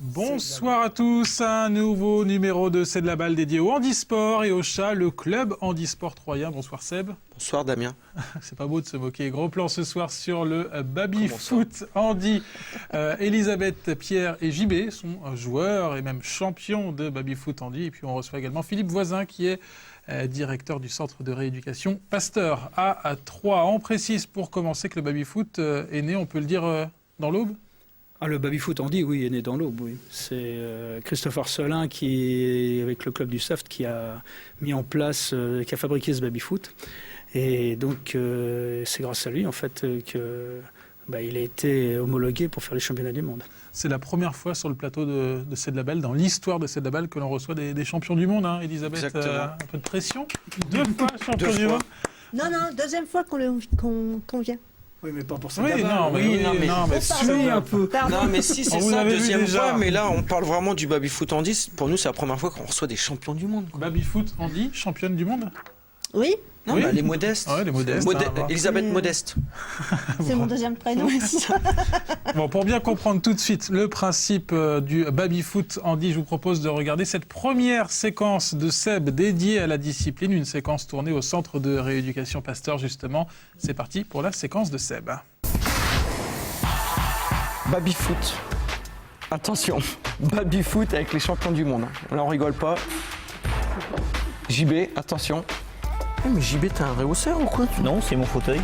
Bonsoir à tous, un nouveau numéro de C'est de la balle dédié au handisport et au chat, le club handisport troyen. Bonsoir Seb. Bonsoir Damien. C'est pas beau de se moquer. Gros plan ce soir sur le baby-foot handi. Elisabeth, Pierre et JB sont joueurs et même champions de baby-foot handi. Et puis on reçoit également Philippe Voisin qui est directeur du centre de rééducation Pasteur à Troyes. On précise pour commencer que le baby-foot est né, on peut le dire, dans l'Aube. Le baby-foot handi, oui, est né dans l'Aube, oui. C'est Christophe Arcelin qui, avec le club du Saft, qui a mis en place, qui a fabriqué ce baby-foot. Et donc, c'est grâce à lui, en fait, qu'il a été homologué pour faire les championnats du monde. C'est la première fois sur le plateau de C'est de la balle, dans l'histoire de C'est de la balle, que l'on reçoit des champions du monde, hein, Elisabeth. Un peu de pression. Deux fois champion du monde. Non, deuxième fois qu'on vient. Oui, mais pas pour ça. Oui, non, mais suivez un peu. Non, mais si, c'est ça, deuxième fois. Mais là, on parle vraiment du baby-foot handi. Pour nous, c'est la première fois qu'on reçoit des champions du monde. Baby-foot handi, championne du monde. Oui. Non, oui. Les modestes. Ouais, les modestes. Elisabeth Modeste. C'est mon deuxième prénom aussi. Bon, pour bien comprendre tout de suite le principe du baby-foot handi, je vous propose de regarder cette première séquence de Seb dédiée à la discipline, une séquence tournée au centre de rééducation Pasteur, justement. C'est parti pour la séquence de Seb. Baby-foot. Attention, baby-foot avec les champions du monde. Là, on rigole pas. JB, attention. Oh, mais JB, t'es un rehausseur ou quoi? Non, c'est mon fauteuil.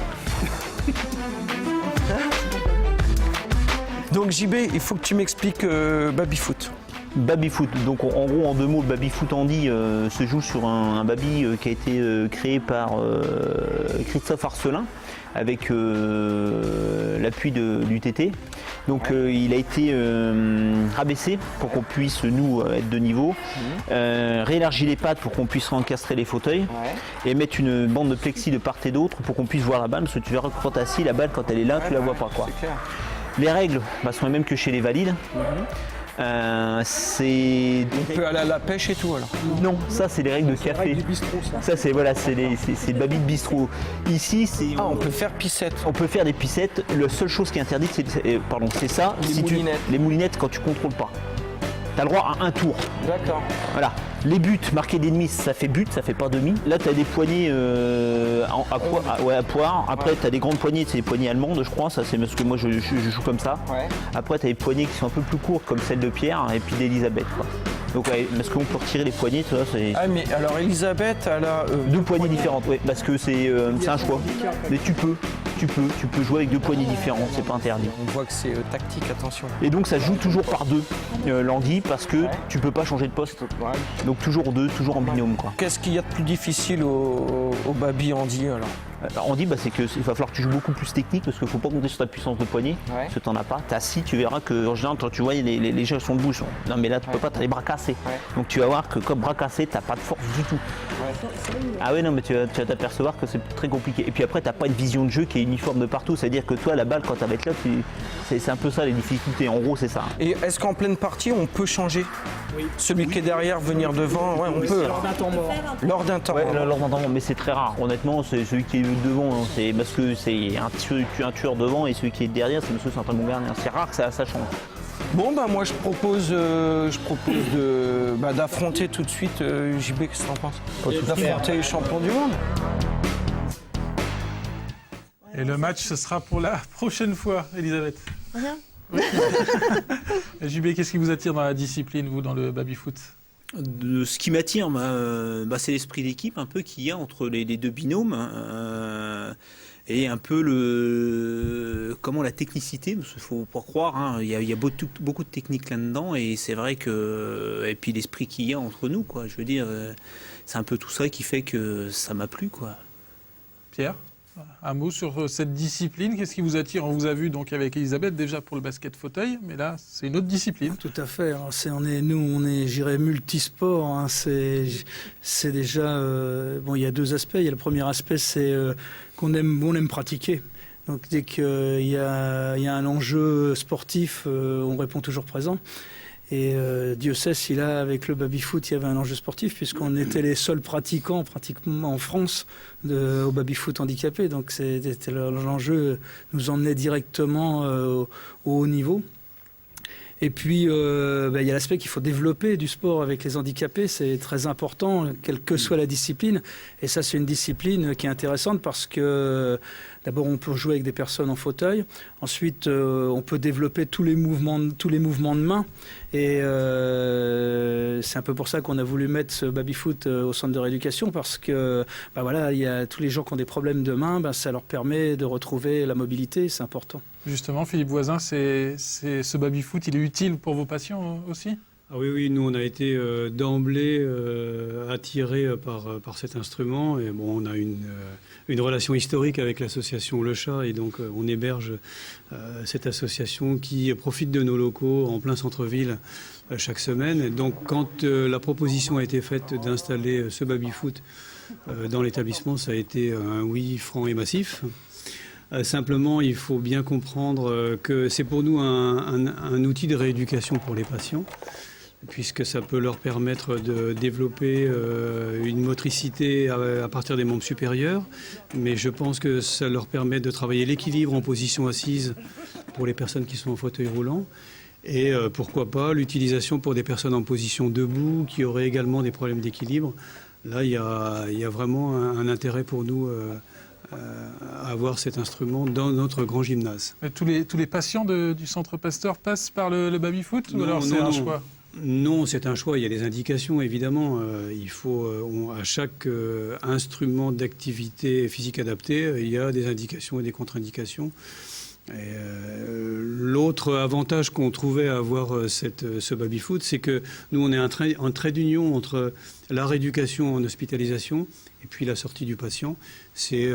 Donc JB, il faut que tu m'expliques baby-foot. Baby-foot. Donc en gros, en deux mots, le baby-foot handi se joue sur un baby qui a été créé par Christophe Arcelin avec l'appui du TT. Donc il a été rabaissé pour qu'on puisse, nous, être de niveau, réélargi les pattes pour qu'on puisse encastrer les fauteuils et mettre une bande de plexi de part et d'autre pour qu'on puisse voir la balle, parce que tu verras que quand tu es assis, la balle, quand elle est là, tu la vois pas, quoi. Les règles sont les mêmes que chez les valides. On peut aller à la pêche et tout alors? Non, ça c'est les règles de café. Ça c'est le baby de bistrot. Ici c'est. On peut faire piscette. On peut faire des piscettes. La seule chose qui est interdite, c'est ça. Les moulinettes. Les moulinettes quand tu contrôles pas. Tu as le droit à un tour. D'accord. Voilà. Les buts marqués d'ennemis, ça fait but, ça fait pas demi. Là, tu as des poignées à poire. Après, tu as des grandes poignées, c'est des poignées allemandes, je crois. Ça, c'est parce que moi, je joue comme ça. Ouais. Après, tu as des poignées qui sont un peu plus courtes, comme celle de Pierre, et puis d'Elisabeth. Donc, parce qu'on peut retirer les poignées, tu vois. Mais alors, Elisabeth, elle a. Deux poignées différentes, oui, parce que c'est un choix. Mais tu peux jouer avec deux poignées différentes, c'est pas interdit. On voit que c'est tactique, attention. Et donc ça joue toujours par deux, l'handi, parce que tu peux pas changer de poste. Donc toujours deux, toujours en binôme, quoi. Qu'est-ce qu'il y a de plus difficile au baby handi alors? Handi, c'est qu'il va falloir que tu joues beaucoup plus technique, parce qu'il faut pas compter sur ta puissance de poignet, parce que t'en as pas. T'es assis, tu verras que en général, quand tu vois les gens sont debout, non mais là tu peux pas, t'as les bras cassés. Donc tu vas voir que comme bras cassés, t'as pas de force du tout. Ah ouais, non, mais tu vas t'apercevoir que c'est très compliqué. Et puis après, t'as pas une vision de jeu qui est uniforme de partout. C'est-à-dire que toi, la balle, quand elle va être là, c'est un peu ça les difficultés. En gros, c'est ça. Et est-ce qu'en pleine partie, on peut changer? Oui. Celui qui est derrière, venir devant, on peut. Lors d'un temps mort. Lors d'un temps mort. Lors d'un temps mort, mais c'est très rare. Honnêtement, c'est celui qui est devant, hein. C'est parce que c'est un tueur devant, et celui qui est derrière, c'est monsieur, c'est un très bon gardien. C'est rare que ça change. Bon, moi je propose d'affronter tout de suite JB, qu'est-ce que t'en penses? D'affronter les champions du monde. Et le match, ce sera pour la prochaine fois, Elisabeth. Rien. JB, qu'est-ce qui vous attire dans la discipline, vous, dans le baby-foot? Ce qui m'attire, c'est l'esprit d'équipe un peu qu'il y a entre les deux binômes. Et un peu la technicité, parce qu'il ne faut pas croire, hein, il y a beaucoup de technique là-dedans, et c'est vrai que, et puis l'esprit qu'il y a entre nous, quoi. Je veux dire, c'est un peu tout ça qui fait que ça m'a plu, quoi. Pierre, un mot sur cette discipline, qu'est-ce qui vous attire? On vous a vu donc avec Elisabeth déjà pour le basket fauteuil, mais là c'est une autre discipline. Tout à fait. Alors, on est, j'irais, multisport. Hein. C'est déjà, il y a deux aspects. Il y a le premier aspect, c'est qu'on aime pratiquer. Donc dès qu'il y a un enjeu sportif, on répond toujours présent. Et Dieu sait si là, avec le baby-foot, il y avait un enjeu sportif, puisqu'on était les seuls pratiquants, pratiquement en France, au baby-foot handicapé. Donc c'était l'enjeu, nous emmenait directement au haut niveau. Et puis, il y a l'aspect qu'il faut développer du sport avec les handicapés. C'est très important, quelle que soit la discipline. Et ça, c'est une discipline qui est intéressante parce que, d'abord, on peut jouer avec des personnes en fauteuil. Ensuite, on peut développer tous les mouvements de main. Et c'est un peu pour ça qu'on a voulu mettre ce baby-foot au centre de rééducation parce que, il y a tous les gens qui ont des problèmes de main, ça leur permet de retrouver la mobilité. C'est important. Justement, Philippe Voisin, ce baby-foot, il est utile pour vos patients aussi ? Ah oui, nous on a été d'emblée attirés par cet instrument. Et bon, on a une relation historique avec l'association Le Chat et donc on héberge cette association qui profite de nos locaux en plein centre-ville chaque semaine. Et donc quand la proposition a été faite d'installer ce baby-foot dans l'établissement, ça a été un oui franc et massif. Simplement, il faut bien comprendre que c'est pour nous un outil de rééducation pour les patients, puisque ça peut leur permettre de développer une motricité à partir des membres supérieurs, mais je pense que ça leur permet de travailler l'équilibre en position assise pour les personnes qui sont en fauteuil roulant, et pourquoi pas l'utilisation pour des personnes en position debout qui auraient également des problèmes d'équilibre. Là, il y a vraiment un intérêt pour nous à avoir cet instrument dans notre grand gymnase. Et tous les patients du Centre Pasteur passent par le baby-foot ou alors c'est un choix ? Non, c'est un choix. Il y a des indications, évidemment. Il faut, à chaque instrument d'activité physique adaptée, il y a des indications et des contre-indications. L'autre avantage qu'on trouvait à avoir ce baby-foot, c'est que nous, on est un trait d'union entre la rééducation en hospitalisation et puis la sortie du patient. C'est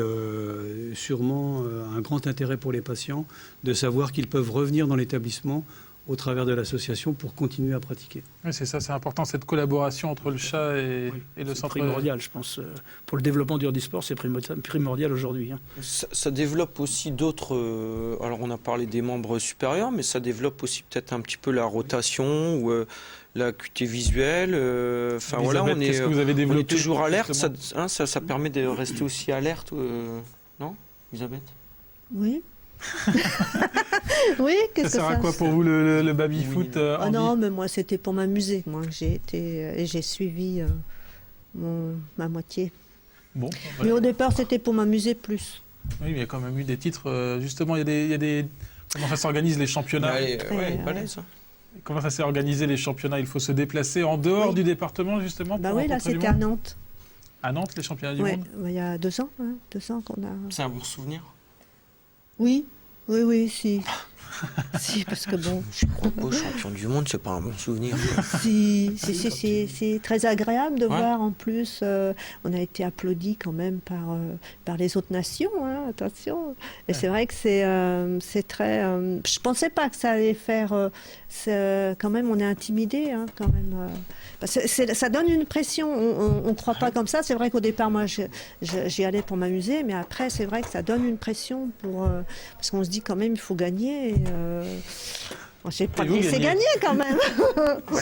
sûrement un grand intérêt pour les patients de savoir qu'ils peuvent revenir dans l'établissement au travers de l'association pour continuer à pratiquer. Oui, c'est ça, c'est important, cette collaboration entre le chat et le centre. C'est primordial, je pense. Pour le développement du handisport, c'est primordial aujourd'hui. Ça développe aussi d'autres... alors on a parlé des membres supérieurs, mais ça développe aussi peut-être un petit peu la rotation ou l'acuité visuelle. Enfin voilà, on est toujours alerte. Ça permet de rester aussi alerte. Non, Elisabeth ? Oui. Oui, qu'est-ce que ça sert à quoi pour vous le baby-foot non, mais moi c'était pour m'amuser. Moi j'ai été et j'ai suivi ma moitié. Bon. Mais au départ c'était pour m'amuser plus. Oui, mais il y a quand même eu des titres. Justement, il y a des comment ça s'organise les championnats ? Comment ça s'est organisé les championnats ? Il faut se déplacer en dehors du département justement. Oui, là c'était à Nantes. À Nantes, les championnats du monde. Il y a 2 ans, 2 ans qu'on a. C'est un bon souvenir. Oui, si. Si, parce que bon... Je crois pas, champion du monde, c'est pas un bon souvenir. Si, c'est très agréable de voir en plus. On a été applaudis quand même par les autres nations, attention. Et c'est vrai que c'est très... je pensais pas que ça allait faire... quand même, on est intimidés, quand même. Ça donne une pression, on ne croit pas comme ça. C'est vrai qu'au départ, moi, j'y allais pour m'amuser, mais après, c'est vrai que ça donne une pression parce qu'on se dit quand même, il faut gagner. Je sais pas que c'est gagné quand même.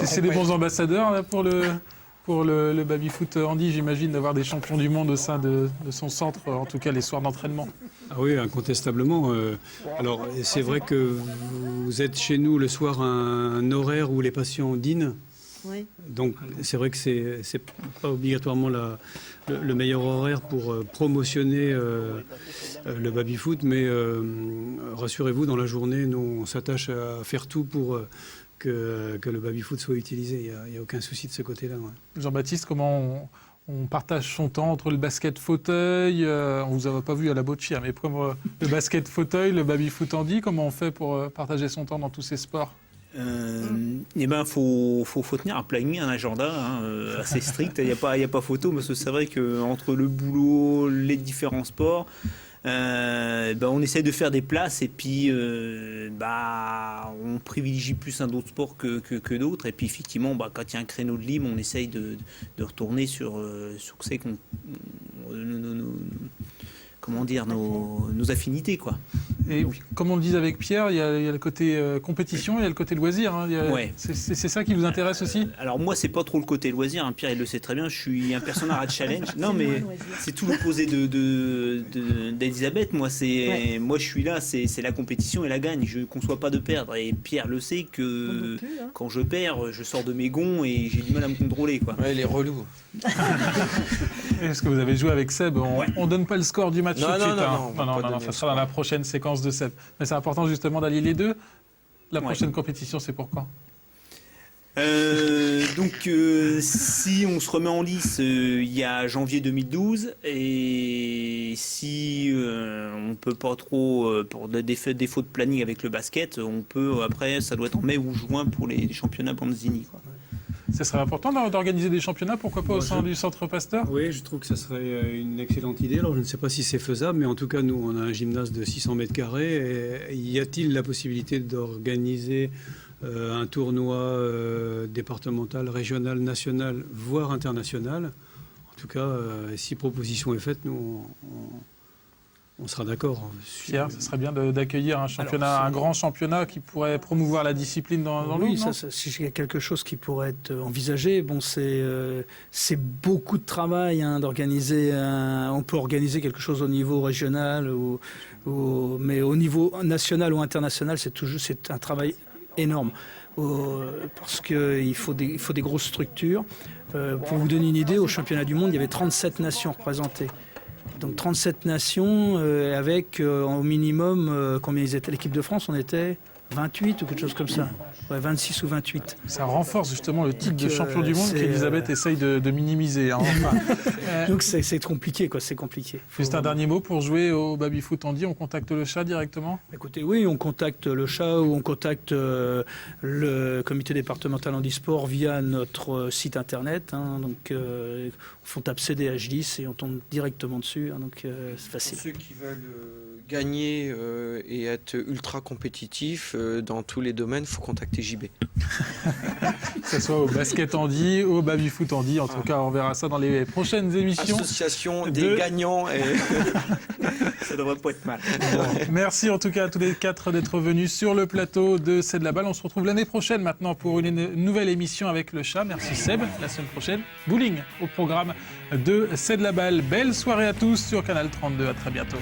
C'est des bons ambassadeurs là, pour le baby-foot handi, j'imagine, d'avoir des champions du monde au sein de son centre, en tout cas les soirs d'entraînement. Ah oui, incontestablement. Alors, c'est vrai que vous êtes chez nous le soir à un horaire où les patients dînent. Oui. Donc, c'est vrai que c'est pas obligatoirement le meilleur horaire pour promotionner le baby-foot, mais rassurez-vous, dans la journée, nous, on s'attache à faire tout pour que le baby-foot soit utilisé. Il n'y a aucun souci de ce côté-là. Ouais. Jean-Baptiste, comment on partage son temps entre le basket fauteuil, on vous a pas vu à la Boccia, mais pour le basket fauteuil, le baby-foot handi, comment on fait pour partager son temps dans tous ces sports ? Faut tenir un planning, un agenda assez strict. Il y a pas photo, parce que c'est vrai que entre le boulot, les différents sports, on essaie de faire des places et puis on privilégie plus un d'autres sports que d'autres. Et puis effectivement, quand il y a un créneau de libre, on essaye de retourner sur c'est qu'on comment dire, nos affinités, quoi. Et puis, comme on le disait avec Pierre, il y a le côté compétition, il y a le côté loisir. Hein, Ouais. C'est ça qui vous intéresse aussi? Alors moi, c'est pas trop le côté loisir. Hein. Pierre, il le sait très bien. Je suis un personnage à challenge. Non, mais c'est tout l'opposé d'Elisabeth. Moi, moi, je suis là. C'est la compétition et la gagne. Je ne conçois pas de perdre. Et Pierre le sait que quand je perds, je sors de mes gonds et j'ai du mal à me contrôler, quoi. Ouais, les relous. Est-ce que vous avez joué avec Seb? On donne pas le score du match tout de suite. Non, ça sera dans la prochaine séquence de Seb. Mais c'est important justement d'allier les deux. La prochaine compétition, c'est pour quand? Donc, si on se remet en lice, il y a janvier 2012, et si on peut pas trop, pour des défauts de planning avec le basket, on peut, après, ça doit être en mai ou juin pour les championnats Banzini, quoi. Ce serait important d'organiser des championnats, pourquoi pas au sein du Centre Pasteur? Oui, je trouve que ça serait une excellente idée. Alors, je ne sais pas si c'est faisable, mais en tout cas, nous, on a un gymnase de 600 mètres carrés. Et y a-t-il la possibilité d'organiser un tournoi départemental, régional, national, voire international? En tout cas, si proposition est faite, nous, on sera d'accord. Pierre, ce serait bien d'accueillir un championnat, un grand championnat qui pourrait promouvoir la discipline dans l'eau. Oui, si il y a quelque chose qui pourrait être envisagé, bon, c'est beaucoup de travail d'organiser. On peut organiser quelque chose au niveau régional, mais au niveau national ou international, c'est un travail énorme. Parce qu'il faut des grosses structures. Pour vous donner une idée, au championnat du monde, il y avait 37 nations représentées. Donc 37 nations avec au minimum, combien ils étaient? L'équipe de France, on était 28 ou quelque chose comme ça. Ouais, 26 ou 28. Ça renforce justement le titre de champion du monde qu'Elisabeth essaye de minimiser. Hein, enfin. Donc c'est compliqué, quoi. C'est compliqué. Juste un dernier mot pour jouer au baby-foot Andy, on contacte le chat directement? Écoutez, oui, on contacte le chat ou on contacte le comité départemental handisport via notre site internet. Hein, donc on tape CDH10 et on tombe directement dessus. Hein, donc c'est facile. Pour ceux qui veulent gagner et être ultra compétitifs dans tous les domaines, il faut contacter JB. Que ce soit au basket Andy, au baby-foot Andy. En tout cas, on verra ça dans les prochaines émissions. Association des gagnants. Et... Ça devrait pas être mal. Bon, merci en tout cas à tous les quatre d'être venus sur le plateau de C'est de la balle. On se retrouve l'année prochaine maintenant pour une nouvelle émission avec le chat. Merci Seb. La semaine prochaine, bowling au programme de C'est de la balle. Belle soirée à tous sur Canal 32. À très bientôt.